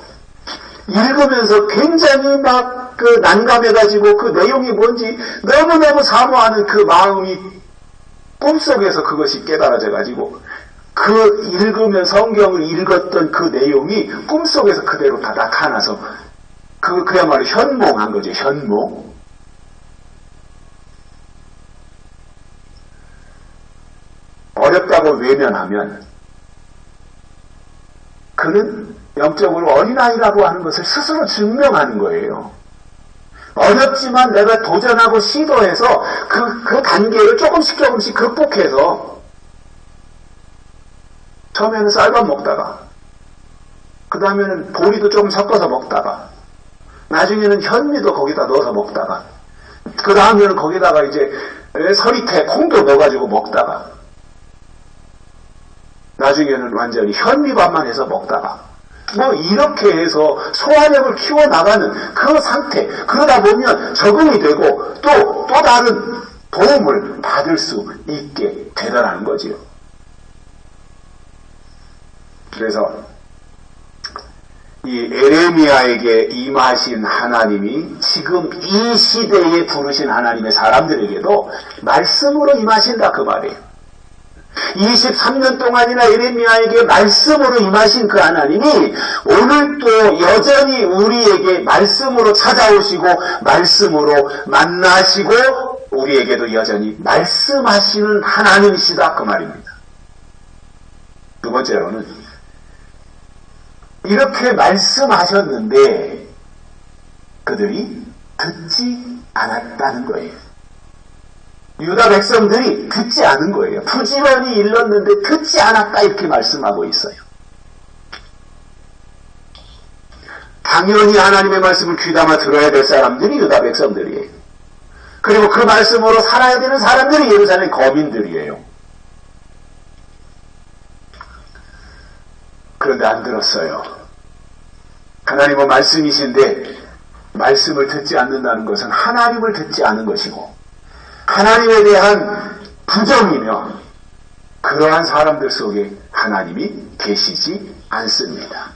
읽으면서 굉장히 막 그 난감해가지고 그 내용이 뭔지 너무너무 사모하는 그 마음이 꿈속에서 그것이 깨달아져가지고 그 읽으면 성경을 읽었던 그 내용이 꿈속에서 그대로 다 나타나서 그야말로 현몽한 거죠. 현몽. 어렵다고 외면하면 그는 영적으로 어린아이라고 하는 것을 스스로 증명하는 거예요. 어렵지만 내가 도전하고 시도해서 그 단계를 조금씩 극복해서 처음에는 쌀밥 먹다가 그 다음에는 보리도 조금 섞어서 먹다가 나중에는 현미도 거기다 넣어서 먹다가 그 다음에는 거기다가 이제 서리태 콩도 넣어가지고 먹다가 나중에는 완전히 현미밥만 해서 먹다가 뭐 이렇게 해서 소화력을 키워나가는 그 상태 그러다 보면 적응이 되고 또 다른 도움을 받을 수 있게 되더라는 거지요. 그래서 이 에레미야에게 임하신 하나님이 지금 이 시대에 부르신 하나님의 사람들에게도 말씀으로 임하신다 그 말이에요. 23년 동안이나 예레미야에게 말씀으로 임하신 그 하나님이 오늘 또 여전히 우리에게 말씀으로 찾아오시고 말씀으로 만나시고 우리에게도 여전히 말씀하시는 하나님이시다 그 말입니다. 두 번째로는 이렇게 말씀하셨는데 그들이 듣지 않았다는 거예요. 유다 백성들이 듣지 않은 거예요. 부지런히 일렀는데 듣지 않았다 이렇게 말씀하고 있어요. 당연히 하나님의 말씀을 귀담아 들어야 될 사람들이 유다 백성들이에요. 그리고 그 말씀으로 살아야 되는 사람들이 예루살렘 거민들이에요. 그런데 안 들었어요. 하나님은 말씀이신데 말씀을 듣지 않는다는 것은 하나님을 듣지 않은 것이고 하나님에 대한 부정이며 그러한 사람들 속에 하나님이 계시지 않습니다.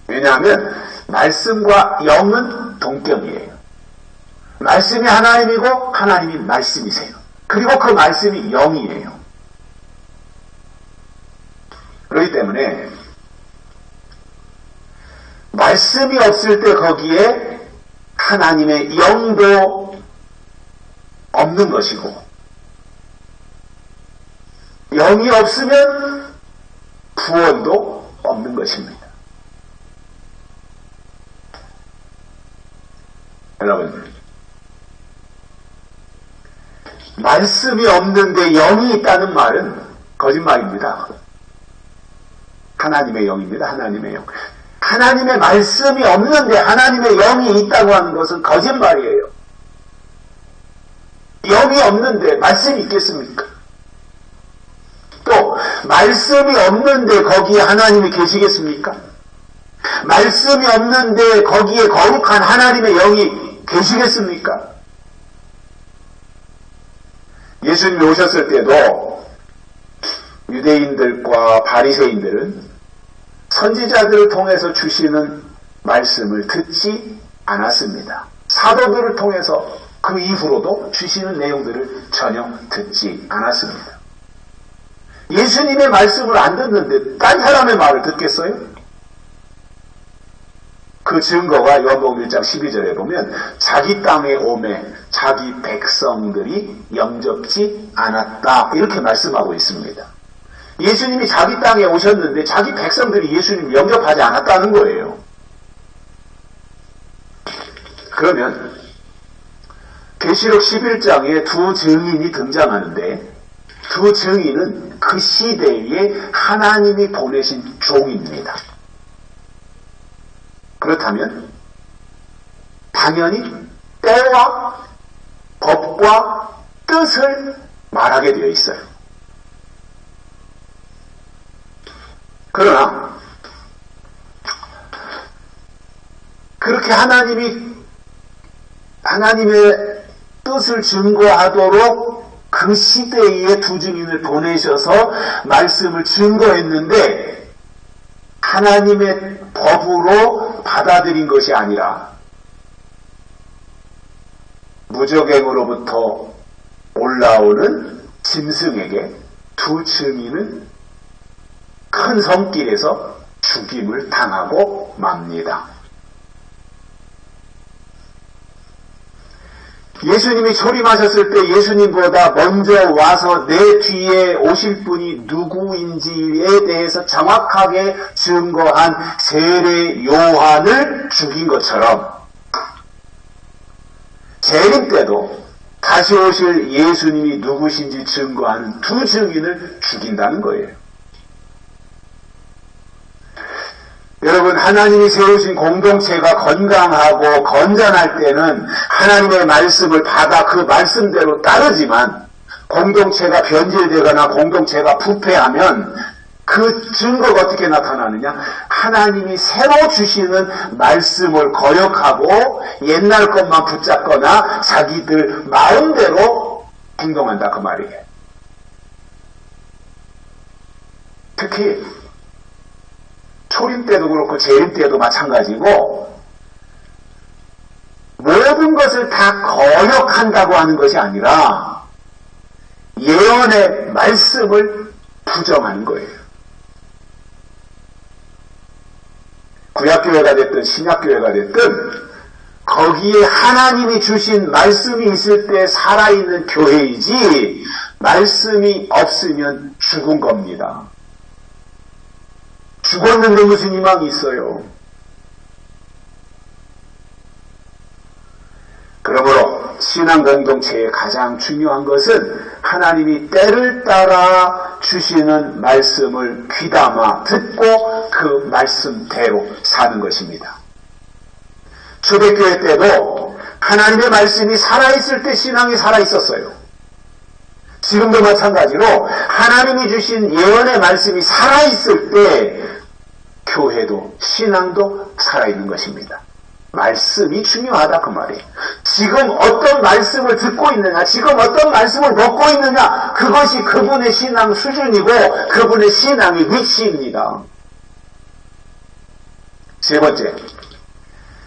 왜냐하면 말씀과 영은 동격이에요. 말씀이 하나님이고 하나님이 말씀이세요. 그리고 그 말씀이 영이에요. 그렇기 때문에 말씀이 없을 때 거기에 하나님의 영도 없는 것이고 영이 없으면 구원도 없는 것입니다. 여러분, 말씀이 없는데 영이 있다는 말은 거짓말입니다. 하나님의 영입니다. 하나님의 영. 하나님의 말씀이 없는데 하나님의 영이 있다고 하는 것은 거짓말이에요. 영이 없는데 말씀이 있겠습니까? 또 말씀이 없는데 거기에 하나님이 계시겠습니까? 말씀이 없는데 거기에 거룩한 하나님의 영이 계시겠습니까? 예수님이 오셨을 때도 유대인들과 바리새인들은 선지자들을 통해서 주시는 말씀을 듣지 않았습니다. 사도들을 통해서 그 이후로도 주시는 내용들을 전혀 듣지 않았습니다. 예수님의 말씀을 안 듣는데 딴 사람의 말을 듣겠어요? 그 증거가 요한복음 1장 12절에 보면 자기 땅에 오매 자기 백성들이 영접지 않았다 이렇게 말씀하고 있습니다. 예수님이 자기 땅에 오셨는데 자기 백성들이 예수님 영접하지 않았다는 거예요. 그러면 계시록 11장에 두 증인이 등장하는데 두 증인은 그 시대에 하나님이 보내신 종입니다. 그렇다면 당연히 때와 법과 뜻을 말하게 되어 있어요. 그러나 그렇게 하나님의 뜻을 증거하도록 그 시대에 두 증인을 보내셔서 말씀을 증거했는데 하나님의 법으로 받아들인 것이 아니라 무적행으로부터 올라오는 짐승에게 두 증인은 큰 성길에서 죽임을 당하고 맙니다. 예수님이 초림하셨을 때 예수님보다 먼저 와서 내 뒤에 오실 분이 누구인지에 대해서 정확하게 증거한 세례 요한을 죽인 것처럼 재림 때도 다시 오실 예수님이 누구신지 증거하는 두 증인을 죽인다는 거예요. 여러분, 하나님이 세우신 공동체가 건강하고 건전할 때는 하나님의 말씀을 받아 그 말씀대로 따르지만 공동체가 변질되거나 공동체가 부패하면 그 증거가 어떻게 나타나느냐? 하나님이 새로 주시는 말씀을 거역하고 옛날 것만 붙잡거나 자기들 마음대로 행동한다 그 말이에요. 특히 초림 때도 그렇고 재림 때도 마찬가지고 모든 것을 다 거역한다고 하는 것이 아니라 예언의 말씀을 부정하는 거예요. 구약교회가 됐든 신약교회가 됐든 거기에 하나님이 주신 말씀이 있을 때 살아있는 교회이지 말씀이 없으면 죽은 겁니다. 죽었는데 무슨 희망이 있어요? 그러므로 신앙 공동체의 가장 중요한 것은 하나님이 때를 따라 주시는 말씀을 귀담아 듣고 그 말씀대로 사는 것입니다. 초대교회 때도 하나님의 말씀이 살아있을 때 신앙이 살아있었어요. 지금도 마찬가지로 하나님이 주신 예언의 말씀이 살아있을 때 교회도 신앙도 살아있는 것입니다. 말씀이 중요하다 그 말이에요. 지금 어떤 말씀을 듣고 있느냐, 지금 어떤 말씀을 먹고 있느냐, 그것이 그분의 신앙 수준이고 그분의 신앙의 위치입니다. 세 번째,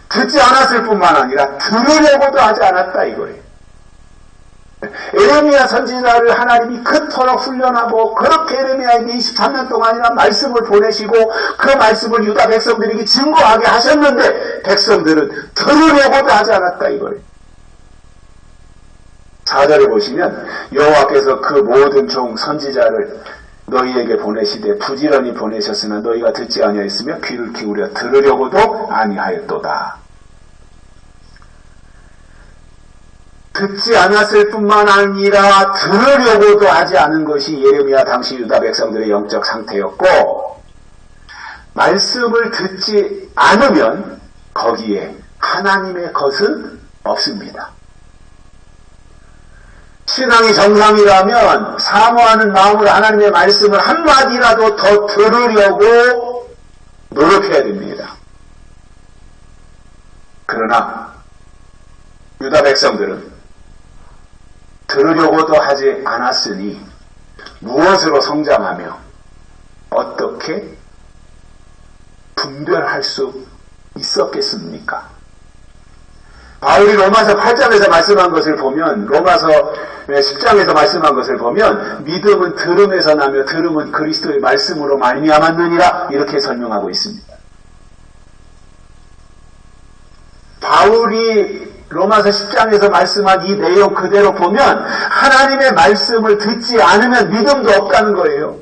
듣지 않았을 뿐만 아니라 들으려고도 하지 않았다 이거예요. 에레미야 선지자를 하나님이 그토록 훈련하고 그렇게 에레미야에게 23년 동안이나 말씀을 보내시고 그 말씀을 유다 백성들에게 증거하게 하셨는데 백성들은 들으려고도 하지 않았다 이거예요. 4절에 보시면 여호와께서 그 모든 종 선지자를 너희에게 보내시되 부지런히 보내셨으나 너희가 듣지 아니하였으며 귀를 기울여 들으려고도 아니하였도다. 듣지 않았을 뿐만 아니라 들으려고도 하지 않은 것이 예레미야 당시 유다 백성들의 영적 상태였고, 말씀을 듣지 않으면 거기에 하나님의 것은 없습니다. 신앙이 정상이라면 사모하는 마음으로 하나님의 말씀을 한마디라도 더 들으려고 노력해야 됩니다. 그러나 유다 백성들은 들으려고도 하지 않았으니 무엇으로 성장하며 어떻게 분별할 수 있었겠습니까? 바울이 로마서 8장에서 말씀한 것을 보면, 로마서 10장에서 말씀한 것을 보면 믿음은 들음에서 나며 들음은 그리스도의 말씀으로 말미암았느니라 이렇게 설명하고 있습니다. 바울이 로마서 10장에서 말씀한 이 내용 그대로 보면 하나님의 말씀을 듣지 않으면 믿음도 없다는 거예요.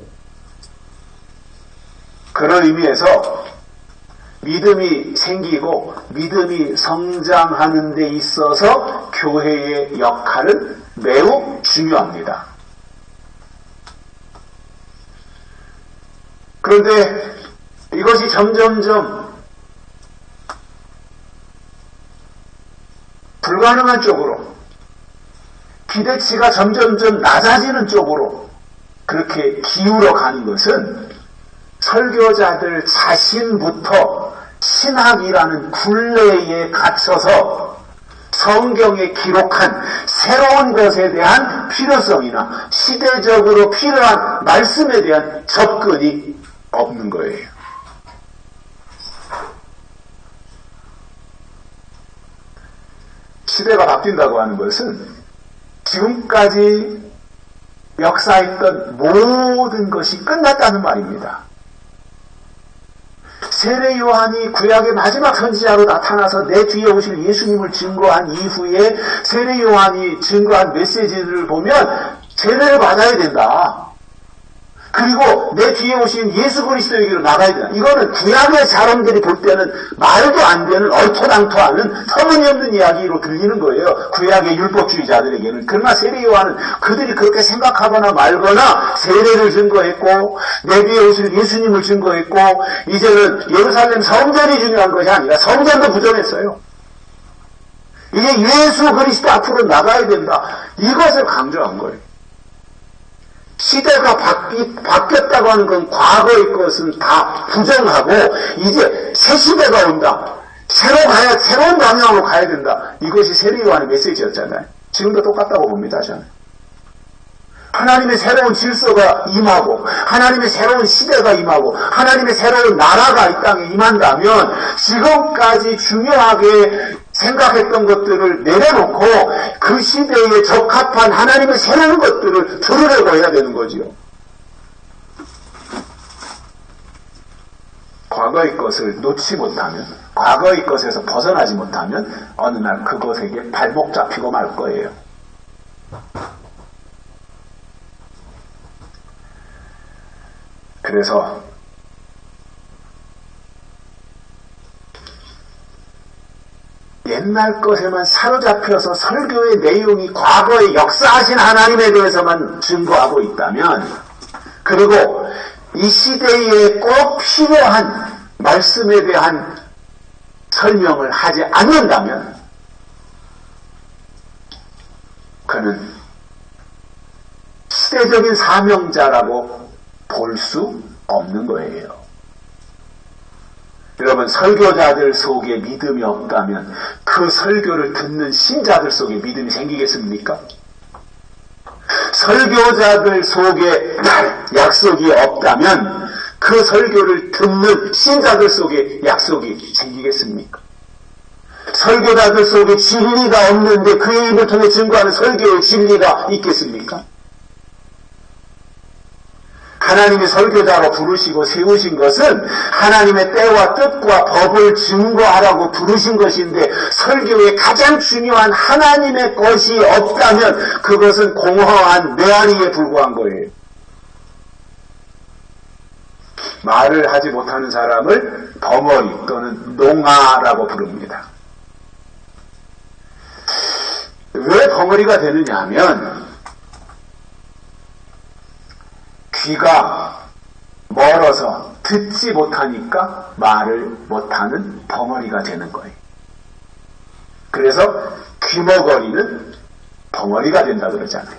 그런 의미에서 믿음이 생기고 믿음이 성장하는 데 있어서 교회의 역할은 매우 중요합니다. 그런데 이것이 점점점 불가능한 쪽으로, 기대치가 점점점 낮아지는 쪽으로 그렇게 기울어 가는 것은 설교자들 자신부터 신학이라는 굴레에 갇혀서 성경에 기록한 새로운 것에 대한 필요성이나 시대적으로 필요한 말씀에 대한 접근이 없는 거예요. 시대가 바뀐다고 하는 것은 지금까지 역사했던 모든 것이 끝났다는 말입니다. 세례 요한이 구약의 마지막 선지자로 나타나서 내 뒤에 오실 예수님을 증거한 이후에 세례 요한이 증거한 메시지들을 보면 세례를 받아야 된다. 그리고 내 뒤에 오신 예수 그리스도에게로 나가야 된다. 이거는 구약의 사람들이 볼 때는 말도 안 되는 얼토당토하는 터무니없는 이야기로 들리는 거예요. 구약의 율법주의자들에게는. 그러나 세례 요한은 그들이 그렇게 생각하거나 말거나 세례를 증거했고 내 뒤에 오실 예수님을 증거했고 이제는 예루살렘 성전이 중요한 것이 아니라 성전도 부정했어요. 이제 예수 그리스도 앞으로 나가야 된다. 이것을 강조한 거예요. 시대가 바뀌었다고 하는 건 과거의 것은 다 부정하고 이제 새 시대가 온다. 새로운 방향으로 가야 된다. 이것이 세례 요한의 메시지였잖아요. 지금도 똑같다고 봅니다, 저는. 하나님의 새로운 질서가 임하고 하나님의 새로운 시대가 임하고 하나님의 새로운 나라가 이 땅에 임한다면 지금까지 중요하게 생각했던 것들을 내려놓고 그 시대에 적합한 하나님의 새로운 것들을 들으려고 해야 되는 거지요. 과거의 것을 놓지 못하면, 과거의 것에서 벗어나지 못하면 어느 날 그것에게 발목 잡히고 말 거예요. 그래서 옛날 것에만 사로잡혀서 설교의 내용이 과거에 역사하신 하나님에 대해서만 증거하고 있다면, 그리고 이 시대에 꼭 필요한 말씀에 대한 설명을 하지 않는다면 그는 시대적인 사명자라고 볼 수 없는 거예요. 여러분, 설교자들 속에 믿음이 없다면 그 설교를 듣는 신자들 속에 믿음이 생기겠습니까? 설교자들 속에 약속이 없다면 그 설교를 듣는 신자들 속에 약속이 생기겠습니까? 설교자들 속에 진리가 없는데 그의 입을 통해 증거하는 설교의 진리가 있겠습니까? 하나님이 설교자로 부르시고 세우신 것은 하나님의 때와 뜻과 법을 증거하라고 부르신 것인데, 설교에 가장 중요한 하나님의 것이 없다면 그것은 공허한 메아리에 불과한 거예요. 말을 하지 못하는 사람을 벙어리 또는 농아라고 부릅니다. 왜 벙어리가 되느냐 하면, 귀가 멀어서 듣지 못하니까 말을 못하는 벙어리가 되는 거예요. 그래서 귀머거리는 벙어리가 된다 그러잖아요.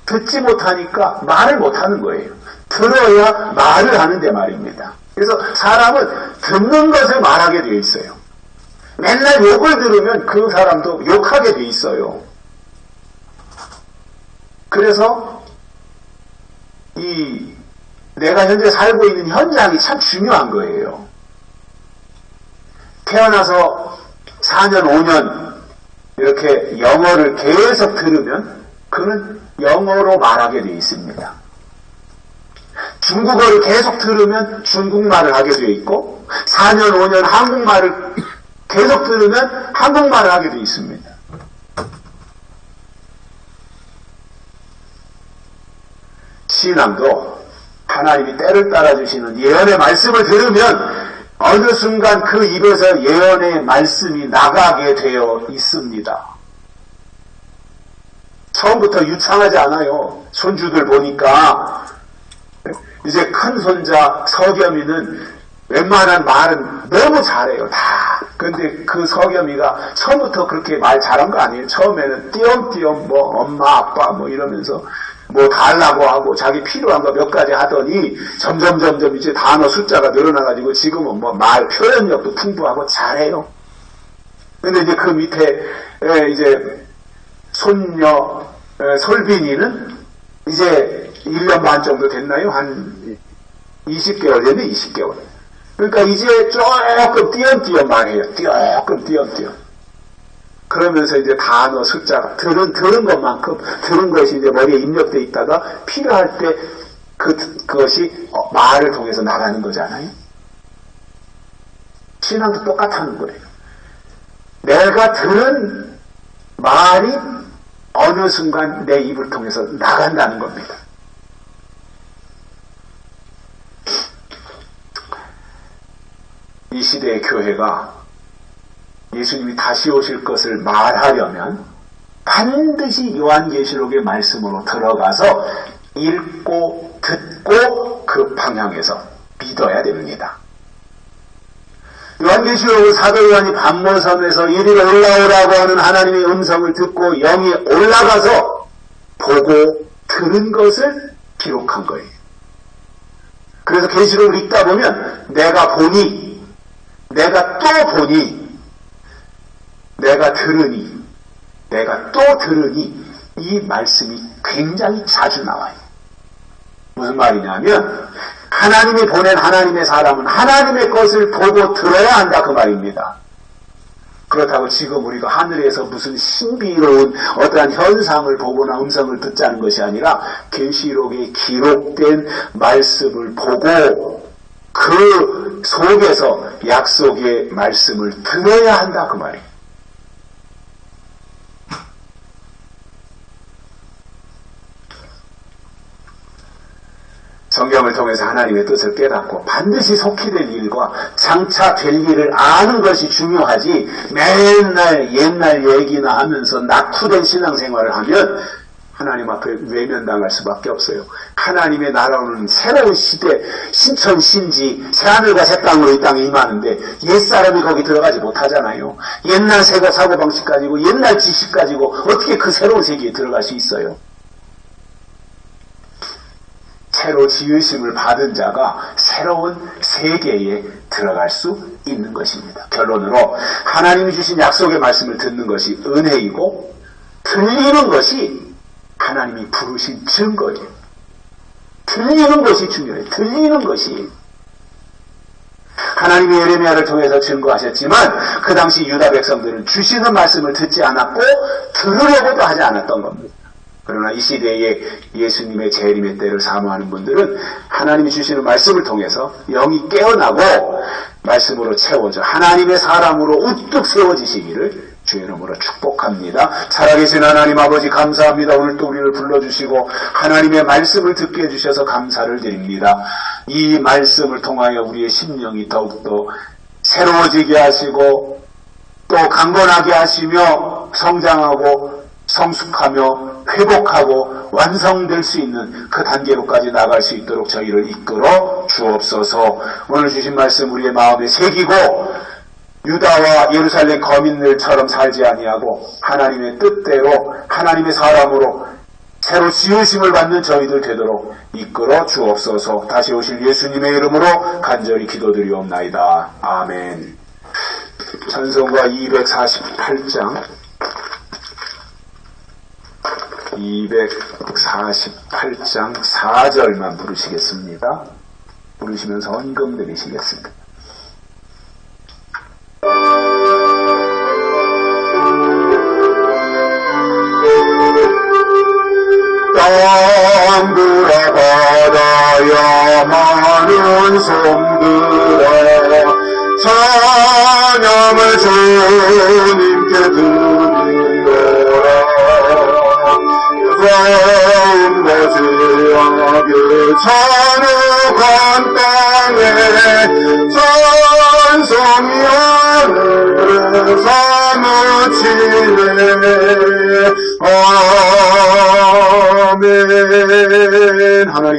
듣지 못하니까 말을 못하는 거예요. 들어야 말을 하는데 말입니다. 그래서 사람은 듣는 것을 말하게 되어 있어요. 맨날 욕을 들으면 그 사람도 욕하게 되어 있어요. 그래서 내가 현재 살고 있는 현장이 참 중요한 거예요. 태어나서 4년, 5년 이렇게 영어를 계속 들으면 그는 영어로 말하게 되어 있습니다. 중국어를 계속 들으면 중국말을 하게 되어 있고, 4년, 5년 한국말을 계속 들으면 한국말을 하게 되어 있습니다. 신앙도 하나님이 때를 따라주시는 예언의 말씀을 들으면 어느 순간 그 입에서 예언의 말씀이 나가게 되어 있습니다. 처음부터 유창하지 않아요. 손주들 보니까 이제 큰 손자 서겸이는 웬만한 말은 너무 잘해요. 다. 근데 그 서겸이가 처음부터 그렇게 말 잘한 거 아니에요. 처음에는 띄엄띄엄 엄마 아빠 이러면서 달라고 하고 자기 필요한 거 몇 가지 하더니 점점 이제 단어 숫자가 늘어나가지고 지금은 말 표현력도 풍부하고 잘해요. 근데 이제 그 밑에 이제 손녀 솔빈이는 이제 1년 반 정도 됐나요? 한 20개월 됐네, 20개월. 그러니까 이제 조금 띄엄띄엄 말해요. 띄엄띄엄. 그러면서 이제 단어 숫자가 들은 것만큼 들은 것이 이제 머리에 입력돼 있다가 필요할 때 그것이 말을 통해서 나가는 거잖아요. 신앙도 똑같다는 거예요. 내가 들은 말이 어느 순간 내 입을 통해서 나간다는 겁니다. 이 시대의 교회가 예수님이 다시 오실 것을 말하려면 반드시 요한계시록의 말씀으로 들어가서 읽고 듣고 그 방향에서 믿어야 됩니다. 요한계시록은 사도 요한이 반모섬에서 이리로 올라오라고 하는 하나님의 음성을 듣고 영이 올라가서 보고 들은 것을 기록한 거예요. 그래서 계시록을 읽다 보면 내가 보니, 내가 또 보니, 내가 들으니, 내가 또 들으니, 이 말씀이 굉장히 자주 나와요. 무슨 말이냐면 하나님이 보낸 하나님의 사람은 하나님의 것을 보고 들어야 한다 그 말입니다. 그렇다고 지금 우리가 하늘에서 무슨 신비로운 어떠한 현상을 보거나 음성을 듣자는 것이 아니라 계시록에 기록된 말씀을 보고 그 속에서 약속의 말씀을 들어야 한다 그 말이에요. 성경을 통해서 하나님의 뜻을 깨닫고 반드시 속히 될 일과 장차 될 일을 아는 것이 중요하지, 맨날 옛날 얘기나 하면서 낙후된 신앙생활을 하면 하나님 앞에 외면당할 수밖에 없어요. 하나님의 나라는 새로운 시대, 신천신지 새하늘과 새 땅으로 이 땅에 임하는데 옛사람이 거기 들어가지 못하잖아요. 옛날 사고방식 가지고 옛날 지식 가지고 어떻게 그 새로운 세계에 들어갈 수 있어요? 새로 지으심을 받은 자가 새로운 세계에 들어갈 수 있는 것입니다. 결론으로 하나님이 주신 약속의 말씀을 듣는 것이 은혜이고, 들리는 것이 하나님이 부르신 증거예요. 들리는 것이 중요해요. 들리는 것이. 하나님이 예레미야를 통해서 증거하셨지만 그 당시 유다 백성들은 주시는 말씀을 듣지 않았고 들으려고도 하지 않았던 겁니다. 그러나 이 시대에 예수님의 재림의 때를 사모하는 분들은 하나님이 주시는 말씀을 통해서 영이 깨어나고 말씀으로 채워져 하나님의 사람으로 우뚝 세워지시기를 주의 이름으로 축복합니다. 살아계신 하나님 아버지 감사합니다. 오늘 또 우리를 불러주시고 하나님의 말씀을 듣게 해주셔서 감사를 드립니다. 이 말씀을 통하여 우리의 심령이 더욱더 새로워지게 하시고 또 강건하게 하시며 성장하고 성숙하며 회복하고 완성될 수 있는 그 단계로까지 나갈 수 있도록 저희를 이끌어 주옵소서. 오늘 주신 말씀 우리의 마음에 새기고 유다와 예루살렘 거민들처럼 살지 아니하고 하나님의 뜻대로 하나님의 사람으로 새로 지으심을 받는 저희들 되도록 이끌어 주옵소서. 다시 오실 예수님의 이름으로 간절히 기도드리옵나이다. 아멘. 찬송가 248장 4절만 부르시겠습니다. 부르시면서 헌금 드리시겠습니다. 땅들아 바다야 많은 섬들아 찬양을 주님께 드리노라. 거지하게 찬우간 땅에 찬송이 하늘에 사무치네. 아멘. 하나님